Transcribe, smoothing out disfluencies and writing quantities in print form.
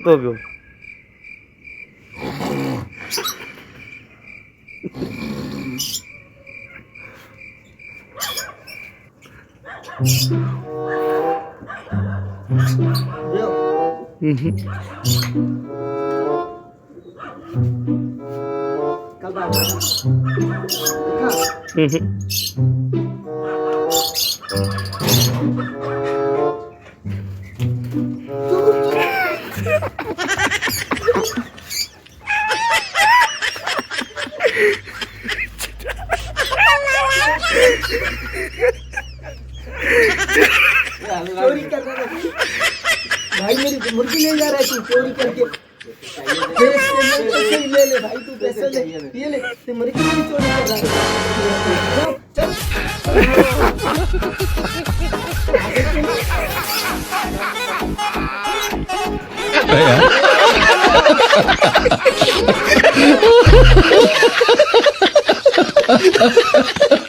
तो घेऊन. चोरी कर रहा है भाई, मेरी मुर्गी ले जा रहा है तू चोरी करके। पैसे ले ले भाई, तू पैसे ले, ये ले, तू मुर्गी नहीं चोरी कर रहा है। चल Ha ha ha ha!